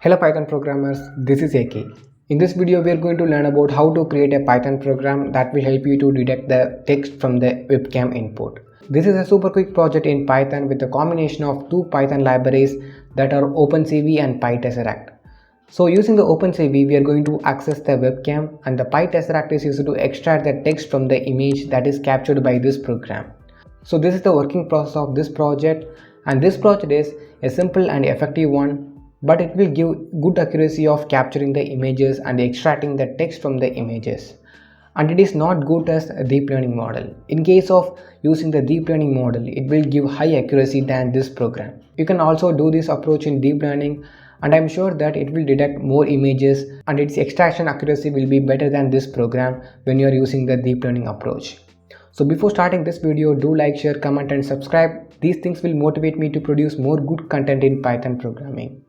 Hello Python programmers, this is AK. In this video we are going to learn about how to create a Python program that will help you to detect the text from the webcam input. This is a super quick project in Python with a combination of two Python libraries that are OpenCV and PyTesseract. So using the OpenCV we are going to access the webcam, and the PyTesseract is used to extract the text from the image that is captured by this program. So this is the working process of this project, and this project is a simple and effective one, but it will give good accuracy of capturing the images and extracting the text from the images. And it is not good as a deep learning model. In case of using the deep learning model, it will give high accuracy than this program. You can also do this approach in deep learning, and I'm sure that it will detect more images and its extraction accuracy will be better than this program when you are using the deep learning approach. So before starting this video, do like, share, comment and subscribe. These things will motivate me to produce more good content in Python programming.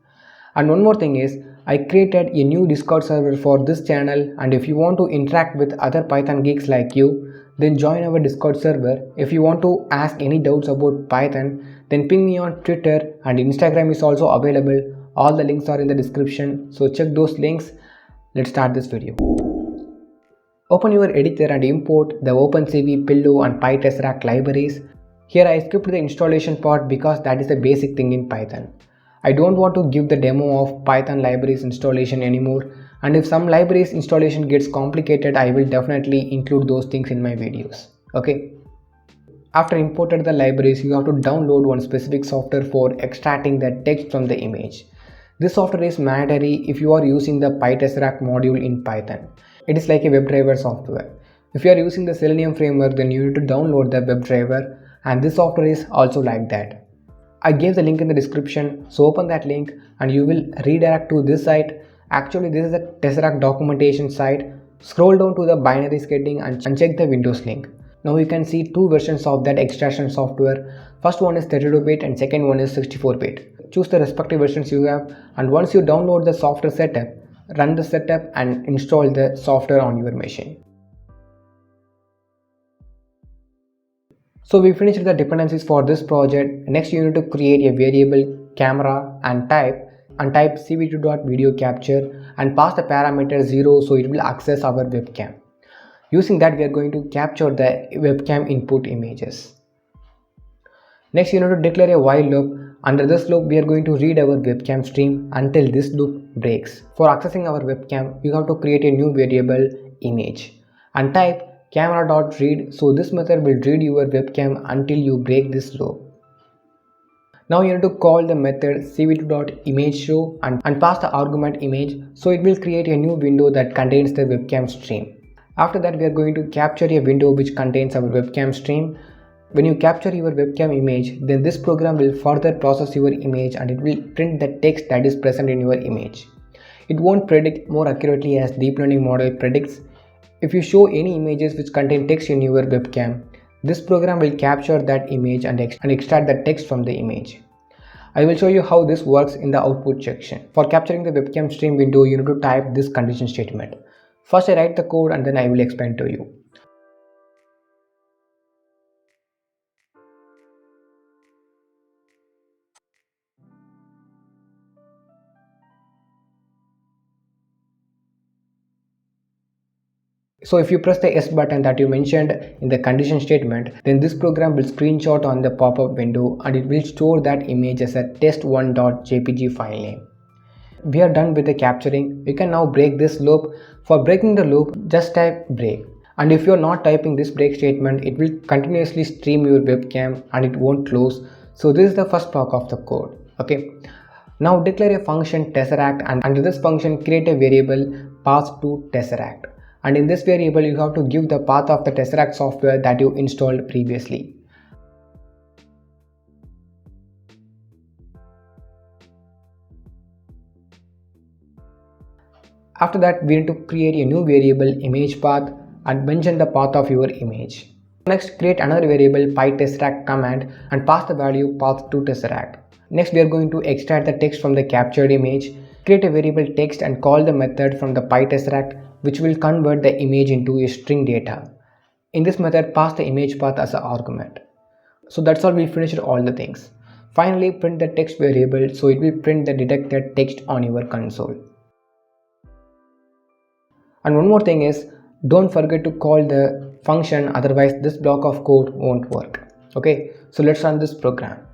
And one more thing is, I created a new Discord server for this channel, and if you want to interact with other Python geeks like you, then join our Discord server. If you want to ask any doubts about Python, then ping me on Twitter, and Instagram is also available. All the links are in the description, so check those links. Let's start this video. Open your editor and import the OpenCV, Pillow and PyTesseract libraries. Here I skipped the installation part because that is the basic thing in Python. I don't want to give the demo of Python libraries installation anymore, and if some libraries installation gets complicated, I will definitely include those things in my videos. Okay. After imported the libraries, you have to download one specific software for extracting the text from the image. This software is mandatory if you are using the PyTesseract module in Python. It is like a WebDriver software. If you are using the Selenium framework, then you need to download the WebDriver, and this software is also like that. I gave the link in the description, so open that link and you will redirect to this site. Actually, this is the Tesseract documentation site. Scroll down to the binary scaling and check the Windows link. Now you can see two versions of that extraction software. First one is 32-bit and second one is 64-bit. Choose the respective versions you have, and once you download the software setup, run the setup and install the software on your machine. So we finished the dependencies for this project. Next you need to create a variable camera and type cv2.video capture and pass the parameter 0 so it will access our webcam. Using that we are going to capture the webcam input images. Next you need to declare a while loop. Under this loop we are going to read our webcam stream until this loop breaks. For accessing our webcam you have to create a new variable image and type camera.read, so this method will read your webcam until you break this loop. Now you need to call the method cv2.imageShow and pass the argument image, so it will create a new window that contains the webcam stream. After that we are going to capture a window which contains our webcam stream. When you capture your webcam image, then this program will further process your image and it will print the text that is present in your image. It won't predict more accurately as deep learning model predicts. If you show any images which contain text in your webcam, this program will capture that image and extract the text from the image. I will show you how this works in the output section. For capturing the webcam stream window, you need to type this condition statement. First I write the code and then I will explain to you. So if you press the S button that you mentioned in the condition statement, then this program will screenshot on the pop-up window and it will store that image as a test1.jpg file name. We are done with the capturing. We can now break this loop. For breaking the loop, just type break. And if you are not typing this break statement, it will continuously stream your webcam and it won't close. So this is the first block of the code. Okay. Now declare a function tesseract, and under this function create a variable path to tesseract. And in this variable you have to give the path of the Tesseract software that you installed previously. After that we need to create a new variable image path and mention the path of your image. Next create another variable pytesseract command and pass the value path to tesseract. Next we are going to extract the text from the captured image. Create a variable text and call the method from the pytesseract which will convert the image into a string data. In this method pass the image path as an argument. So that's all, we finished all the things. Finally, print the text variable, so it will print the detected text on your console. And one more thing is, don't forget to call the function, otherwise this block of code won't work. Okay, so let's run this program.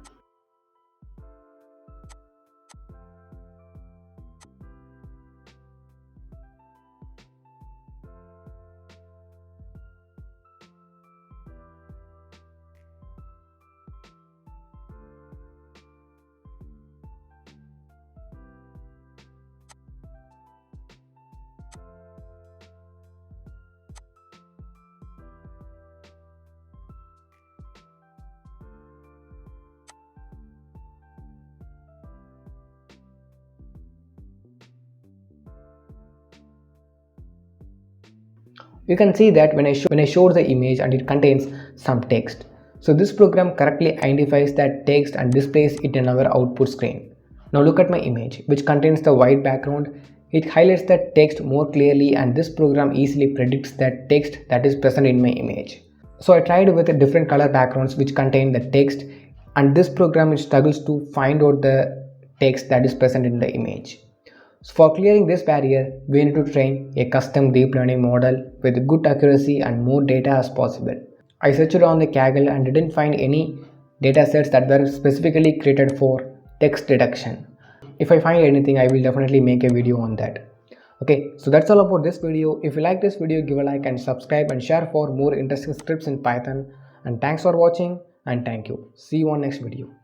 You can see that when I showed the image and it contains some text. So this program correctly identifies that text and displays it in our output screen. Now look at my image, which contains the white background. It highlights the text more clearly, and this program easily predicts that text that is present in my image. So I tried with different color backgrounds which contain the text, and this program struggles to find out the text that is present in the image. So for clearing this barrier, we need to train a custom deep learning model with good accuracy and more data as possible. I searched on the Kaggle and didn't find any datasets that were specifically created for text detection. If I find anything, I will definitely make a video on that. Okay, so that's all about this video. If you like this video, give a like and subscribe and share for more interesting scripts in Python. And thanks for watching, and thank you. See you on next video.